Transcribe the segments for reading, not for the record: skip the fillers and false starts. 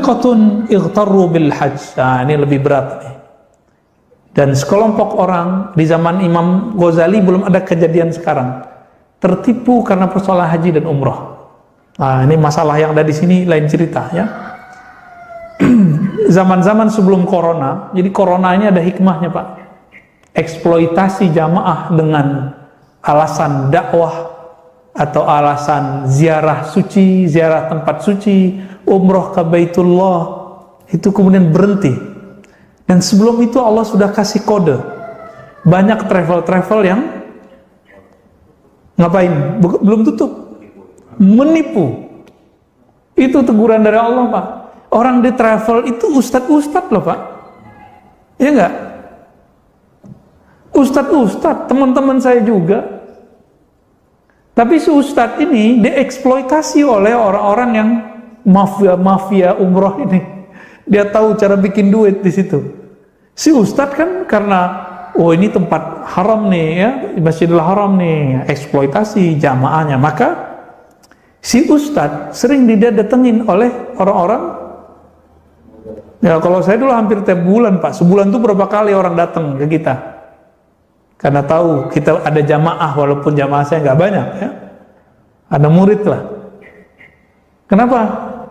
Firqatun ightarru bil hajj. Nah, ini lebih berat nih. Dan sekelompok orang di zaman Imam Ghazali belum ada kejadian sekarang tertipu karena persoalan haji dan umroh. Nah, ini masalah yang ada di sini lain cerita ya. Zaman-zaman sebelum corona, jadi corona ini ada hikmahnya Pak. Eksploitasi jamaah dengan alasan dakwah atau alasan ziarah suci, ziarah tempat suci, umroh ke Baitullah, itu kemudian berhenti. Dan sebelum itu Allah sudah kasih kode. Banyak travel-travel yang ngapain? Belum tutup. Menipu. Itu teguran dari Allah Pak. Orang di travel itu ustadz-ustadz loh Pak. Iya enggak? Ustadz-ustadz, teman-teman saya juga. Tapi si ustadz ini dieksploitasi oleh orang-orang yang mafia umroh ini. Dia tahu cara bikin duit di situ. Si ustadz kan karena ini tempat haram nih ya, Masjidil Haram nih, eksploitasi jamaahnya. Maka si ustadz sering didatengin oleh orang-orang. Ya kalau saya dulu hampir tiap bulan Pak, sebulan tuh berapa kali orang datang ke kita. Karena tahu kita ada jamaah, walaupun jamaah saya nggak banyak ya. Ada murid lah. Kenapa?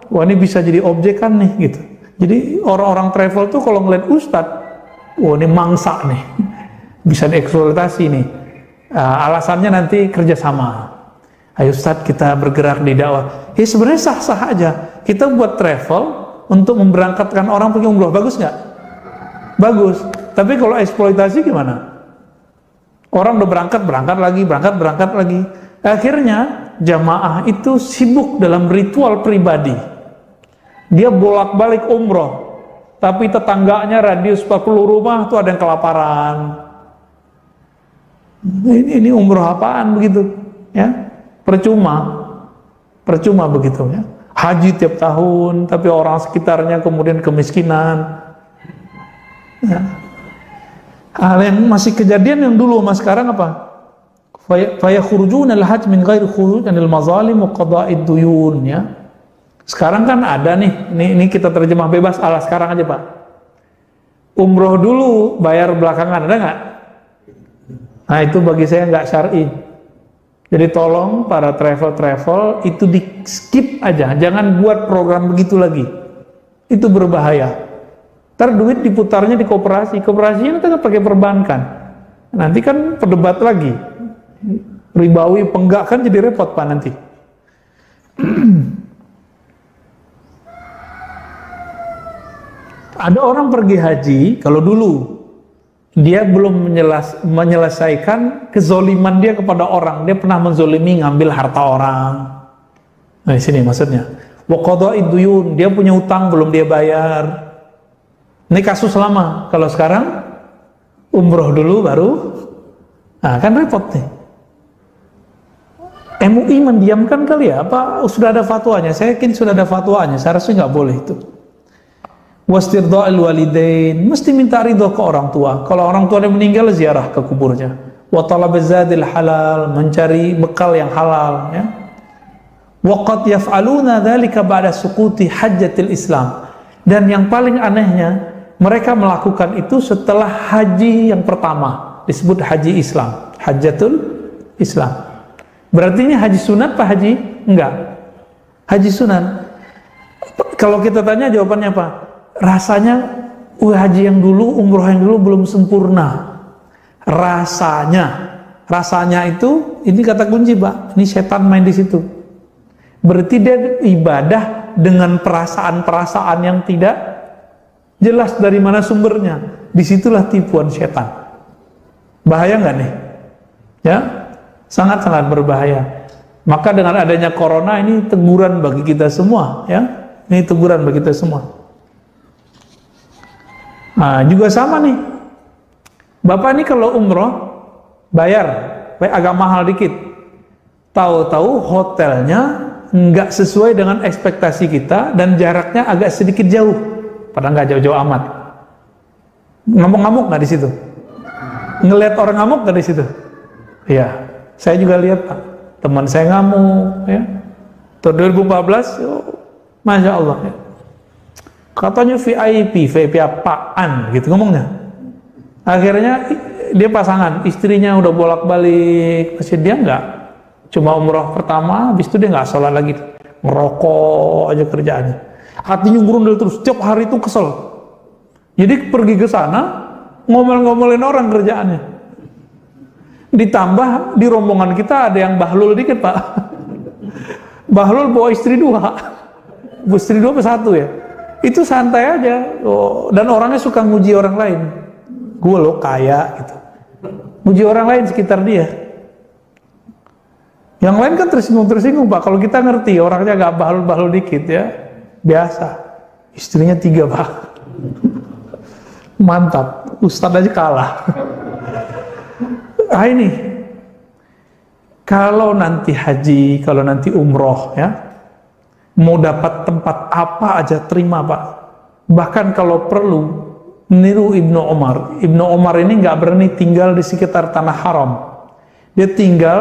Wah ini bisa jadi objekan nih gitu. Jadi orang-orang travel tuh kalau ngeliat ustadz, wah ini mangsa nih, bisa dieksploitasi nih. Alasannya nanti kerjasama. Ayo ustadz kita bergerak di dakwah. Ya sebenarnya sah-sah aja. Kita buat travel untuk memberangkatkan orang pergi umroh, bagus nggak? Bagus. Tapi kalau eksploitasi gimana? Orang udah berangkat lagi. Akhirnya jamaah itu sibuk dalam ritual pribadi. Dia bolak-balik umroh, tapi tetangganya radius 40 rumah tuh ada yang kelaparan. Ini umroh apaan begitu? Ya, percuma begitu ya. Haji tiap tahun, tapi orang sekitarnya kemudian kemiskinan. Ya. Hal yang masih kejadian yang dulu, mas sekarang apa? Fayakhurujuna al-hajj min ghairi khuruj anil mazalim wa qada'id duyun ya. Sekarang kan ada nih, ini kita terjemah bebas ala sekarang aja Pak. Umroh dulu, bayar belakangan, ada nggak? Nah itu bagi saya nggak syar'i. Jadi tolong para travel itu di skip aja, jangan buat program begitu lagi. Itu berbahaya. Ntar duit diputarnya di kooperasinya nanti pakai perbankan. Nanti kan perdebat lagi. Ribawi penggak kan jadi repot Pak nanti. Ada orang pergi haji, kalau dulu dia belum menyelesaikan kezoliman dia kepada orang, dia pernah menzolimi ngambil harta orang. Nah, di sini maksudnya. Wa qada'id duyun, dia punya utang belum dia bayar. Ini kasus lama. Kalau sekarang umroh dulu baru, nah kan repot nih. MUI mendiamkan kali ya? Apa sudah ada fatwanya? Saya yakin sudah ada fatwanya. Seharusnya nggak boleh itu. Wastirda'il walidain, mesti minta ridho ke orang tua. Kalau orang tua meninggal, ziarah ke kuburnya. Wa talabaz zadil halal, mencari bekal yang halal ya. Wa qad yaf'aluna dzalika ba'da suquti hajjatil Islam. Dan yang paling anehnya, mereka melakukan itu setelah haji yang pertama, disebut haji Islam, Hajjatul Islam. Berarti ini haji sunat apa haji? Enggak. Haji sunat. Kalau kita tanya jawabannya apa? Rasanya haji yang dulu, umroh yang dulu belum sempurna. Rasanya itu, ini kata kunci Pak, ini setan main di situ. Berarti dia ibadah dengan perasaan-perasaan yang tidak jelas dari mana sumbernya. Disitulah tipuan setan. Bahaya nggak nih? Ya, sangat-sangat berbahaya. Maka dengan adanya corona ini teguran bagi kita semua, ya. Ini teguran bagi kita semua. Nah, juga sama nih. Bapak ini kalau umroh bayar, agak mahal dikit. Tahu-tahu hotelnya nggak sesuai dengan ekspektasi kita dan jaraknya agak sedikit jauh, padahal nggak jauh-jauh amat. Ngamuk-ngamuk nggak di situ? Ngelihat orang ngamuk nggak di situ? Iya, saya juga lihat Pak, teman saya ngamuk, ya. Tahun 2014, masya Allah. Ya. Katanya VIP apaan gitu ngomongnya. Akhirnya dia pasangan, istrinya udah bolak-balik masjid, dia enggak. Cuma umroh pertama, habis itu dia nggak sholat lagi, ngerokok aja kerjaannya. Hatinya grundel terus, setiap hari itu kesel. Jadi pergi ke sana, ngomel-ngomelin orang kerjaannya. Ditambah di rombongan kita ada yang bahlul dikit, Pak. Bahlul bawa istri dua. Istri dua apa satu ya? Itu santai aja. Dan orangnya suka nguji orang lain. Gue loh kaya gitu. Nguji orang lain sekitar dia. Yang lain kan tersinggung Pak. Kalau kita ngerti orangnya gak bahlul dikit ya, biasa. Istrinya 3 Pak. Mantap. Ustadz aja kalah. Ah ini, kalau nanti haji, kalau nanti umroh ya, mau dapat tempat apa aja terima Pak. Bahkan kalau perlu niru Ibnu Umar. Ibnu Umar ini nggak berani tinggal di sekitar tanah haram. Dia tinggal,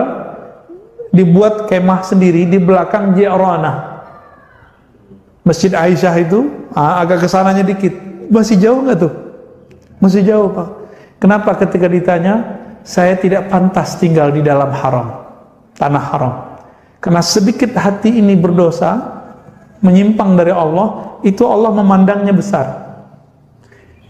dibuat kemah sendiri di belakang Ji'ranah. Masjid Aisyah itu agak kesananya dikit. Masih jauh nggak tuh? Masih jauh Pak. Kenapa ketika ditanya, saya tidak pantas tinggal di dalam haram, tanah haram. Karena sedikit hati ini berdosa, menyimpang dari Allah, itu Allah memandangnya besar.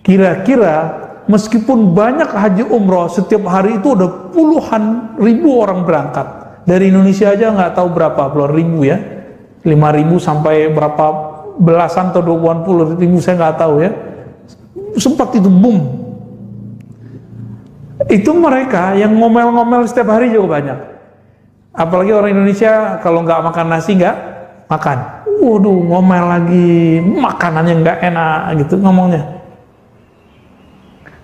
Kira-kira meskipun banyak haji umroh, setiap hari itu ada puluhan ribu orang berangkat. Dari Indonesia aja nggak tahu berapa, puluhan ribu ya. 5.000 sampai berapa belasan atau 20 ribu, saya nggak tahu ya. Sempat itu boom. Itu mereka yang ngomel-ngomel setiap hari juga banyak. Apalagi orang Indonesia kalau nggak makan nasi nggak makan. Waduh, ngomel lagi, makanannya nggak enak gitu ngomongnya.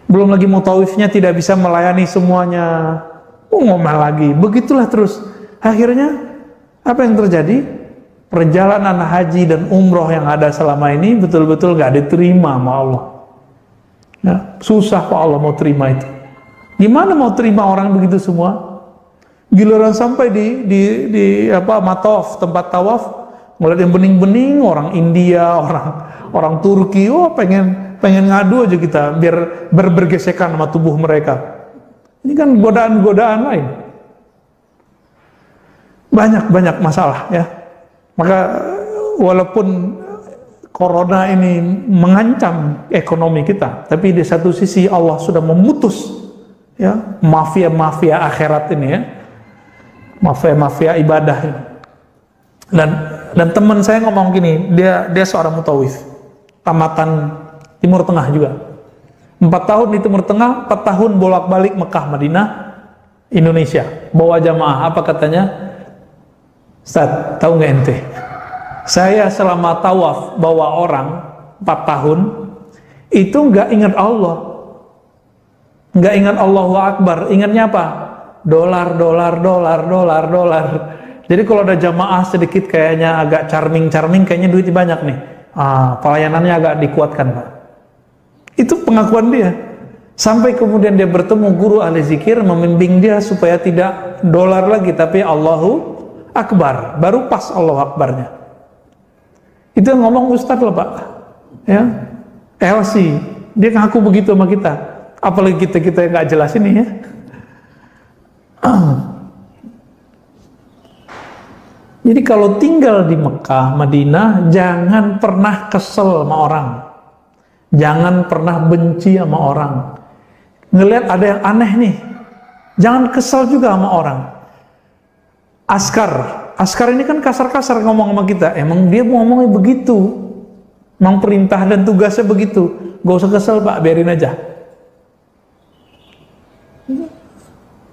Belum lagi mutawifnya tidak bisa melayani semuanya. Ngomel lagi, begitulah terus. Akhirnya apa yang terjadi? Perjalanan haji dan umroh yang ada selama ini betul-betul nggak diterima sama Allah. Ya, susah Pak Allah mau terima itu. Gimana mau terima orang begitu semua? Giliran sampai di mataf, tempat tawaf, ngeliat yang bening-bening, orang India, orang Turki, pengen ngadu aja kita biar bergesekan sama tubuh mereka. Ini kan godaan-godaan lain. Banyak masalah ya. Maka walaupun corona ini mengancam ekonomi kita, tapi di satu sisi Allah sudah memutus ya mafia akhirat ini ya, mafia ibadah ini. Dan teman saya ngomong gini, dia seorang mutawif, tamatan Timur Tengah juga, 4 tahun di Timur Tengah, 4 tahun bolak-balik Mekah, Madinah, Indonesia, bawa jamaah. Apa katanya? Ustaz, tahu nggak ente? Saya selama tawaf bawa orang 4 tahun itu nggak ingat Allah. Nggak ingat Allahu Akbar, ingatnya apa? Dolar. Jadi kalau ada jamaah sedikit kayaknya agak charming, kayaknya duitnya banyak nih. Pelayanannya agak dikuatkan Pak. Itu pengakuan dia. Sampai kemudian dia bertemu guru ahli zikir, membimbing dia supaya tidak dolar lagi, tapi Allahu Akbar. Baru pas Allahu Akbarnya. Itu yang ngomong Ustadz loh Pak. Ya, LC. Dia ngaku begitu sama kita. Apalagi kita yang nggak jelas ini ya. Jadi kalau tinggal di Mekah, Madinah, jangan pernah kesel sama orang. Jangan pernah benci sama orang. Ngelihat ada yang aneh nih, jangan kesel juga sama orang. Askar ini kan kasar-kasar ngomong sama kita. Emang dia mau ngomongnya begitu. Emang perintah dan tugasnya begitu. Gak usah kesel Pak, biarin aja.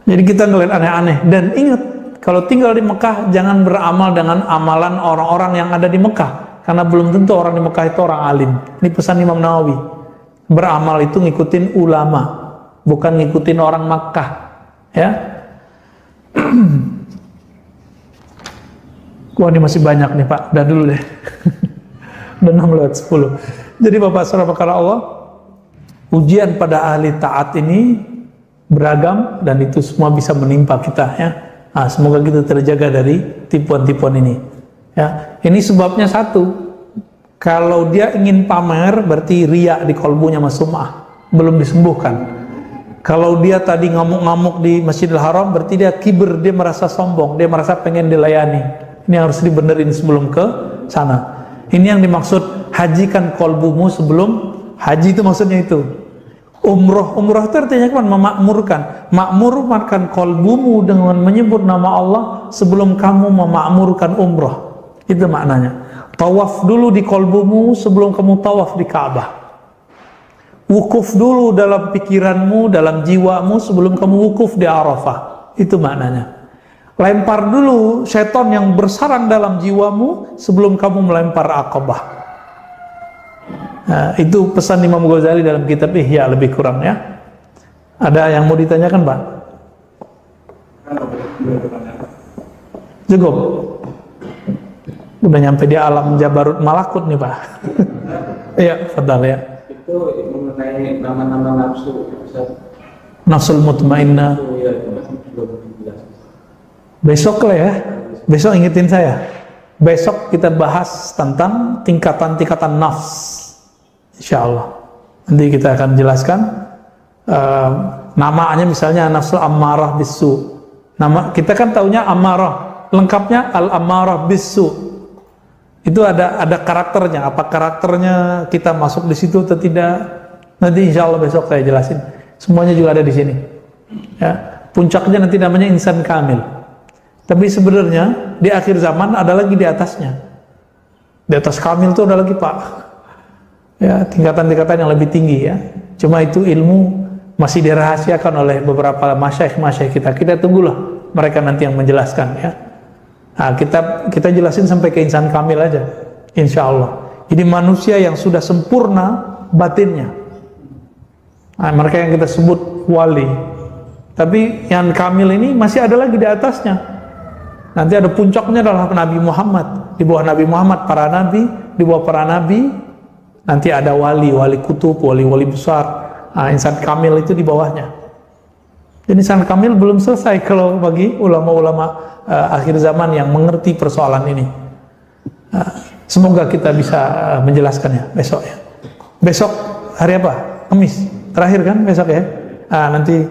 Jadi kita ngeliat aneh-aneh. Dan ingat, kalau tinggal di Mekah, jangan beramal dengan amalan orang-orang yang ada di Mekah. Karena belum tentu orang di Mekah itu orang alim. Ini pesan Imam Nawawi. Beramal itu ngikutin ulama, bukan ngikutin orang Mekah. Ya. Wah, ini masih banyak nih Pak. Udah dulu deh. Udah 6:10. Jadi Bapak Saudara perkara Allah, ujian pada ahli taat ini beragam dan itu semua bisa menimpa kita ya. Semoga kita terjaga dari tipuan-tipuan ini. Ya, ini sebabnya satu. Kalau dia ingin pamer, berarti riya di kolbunya masumah, belum disembuhkan. Kalau dia tadi ngamuk-ngamuk di Masjidil Haram, berarti dia kibir, dia merasa sombong, dia merasa pengen dilayani. Ini harus dibenerin sebelum ke sana. Ini yang dimaksud hajikan kolbumu sebelum haji, itu maksudnya itu. Umroh itu artinya kan memakmurkan. Makmurkan kolbumu dengan menyebut nama Allah sebelum kamu memakmurkan umroh. Itu maknanya. Tawaf dulu di kolbumu sebelum kamu tawaf di Ka'bah. Wukuf dulu dalam pikiranmu, dalam jiwamu sebelum kamu wukuf di Arafah. Itu maknanya. Lempar dulu setan yang bersarang dalam jiwamu sebelum kamu melempar Aqabah. Nah, itu pesan Imam Ghazali dalam kitab Ihya, lebih kurang ya. Ada yang mau ditanyakan, Pak? Cukup. Udah nyampe di alam Jabarut Malakut nih, Pak. Iya, fadal ya. Itu mengenai nama-nama nafsu. Nafsul mutmainnah. Besok lah ya. Besok ingetin saya. Besok kita bahas tentang tingkatan-tingkatan nafs. Insya Allah. Nanti kita akan jelaskan. Namanya misalnya nafsul ammarah bisu. Nama kita kan taunya ammarah. Lengkapnya al-ammarah bisu. Itu ada karakternya. Apa karakternya, kita masuk di situ atau tidak? Nanti insya Allah besok saya jelasin. Semuanya juga ada di sini. Ya, puncaknya nanti namanya insan kamil. Tapi sebenarnya di akhir zaman ada lagi di atasnya. Di atas kamil itu ada lagi, Pak. Ya, tingkatan-tingkatan yang lebih tinggi ya. Cuma itu ilmu masih dirahasiakan oleh beberapa masyaikh kita. Kita tunggulah mereka nanti yang menjelaskan ya. Nah, kita jelasin sampai ke insan kamil aja, insya Allah. Jadi manusia yang sudah sempurna batinnya. Nah, mereka yang kita sebut wali. Tapi yang kamil ini masih ada lagi di atasnya. Nanti ada puncaknya adalah Nabi Muhammad. Di bawah Nabi Muhammad para nabi, di bawah para nabi nanti ada wali kutub, wali besar. Nah, insan kamil itu di bawahnya. Jadi insan kamil belum selesai kalau bagi ulama-ulama akhir zaman yang mengerti persoalan ini. Semoga kita bisa menjelaskannya besok ya. Besok hari apa? Kamis. Terakhir kan besok ya. Nanti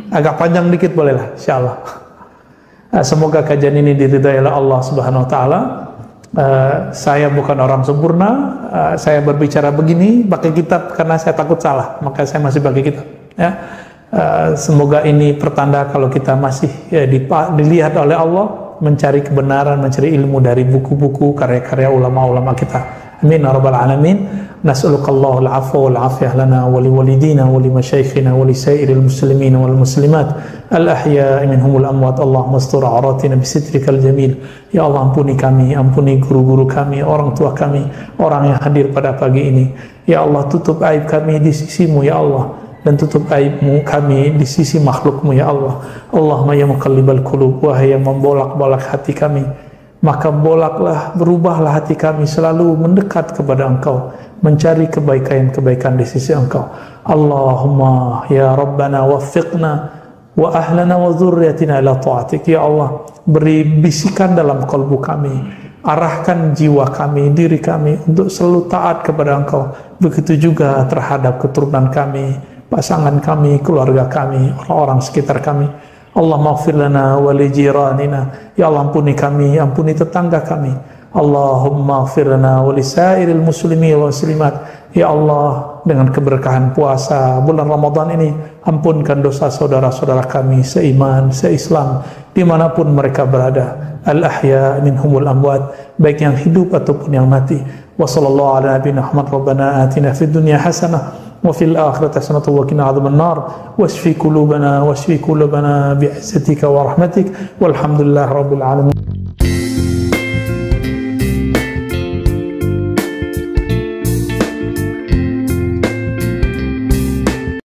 agak panjang dikit bolehlah, insyaallah. Semoga kajian ini diridhai oleh Allah Subhanahu wa taala. Saya bukan orang sempurna. Saya berbicara begini pakai kitab karena saya takut salah, maka saya masih pakai kitab ya. Semoga ini pertanda kalau kita masih dilihat oleh Allah mencari kebenaran, mencari ilmu dari buku-buku karya-karya ulama-ulama kita. Amin ya rabbal alamin. Nas'alukallahu al-'afwa wal 'afiyah lana wa li walidina wa li masyayikhina wa li sairil muslimin wal muslimat al-ahya'i minhum wal amwat. Allahumma astur 'auratina bi sitrikal jamil. Ya Allah, ampuni kami, ampuni guru-guru kami, orang tua kami, orang yang hadir pada pagi ini. Ya Allah, tutup aib kami di sisimu ya Allah, dan tutup aibmu kami di sisi makhlukmu ya Allah. Allahumma ya muqallibal qulub, wahai yang membolak-balik hati kami, maka bolaklah, berubahlah hati kami selalu mendekat kepada Engkau, mencari kebaikan-kebaikan di sisi Engkau. Allahumma ya Rabbana waffiqna wa ahlana wa dzurriyyatina ila ta'atik. Ya Allah, beri bisikan dalam kalbu kami, arahkan jiwa kami, diri kami untuk selalu taat kepada Engkau. Begitu juga terhadap keturunan kami, pasangan kami, keluarga kami, orang-orang sekitar kami. Allah maghfir lana wa li jiranina. Ya Allah, ampuni kami, ampuni tetangga kami. Allahumma maghfir lana wa li sairil muslimin wa muslimat. Ya Allah, dengan keberkahan puasa bulan Ramadan ini, ampunkan dosa saudara-saudara kami seiman, seislam, dimanapun mereka berada. Al-ahya minhumul amwat, baik yang hidup ataupun yang mati. Wa sallallahu ala nabiyina Muhammad. Rabbana atina fid dunya hasanah wa fil akhirati hasanatan wa qina adzabannar. Washfi qulubana bi'izzatika wa rahmatik. Walhamdulillahirabbil alamin.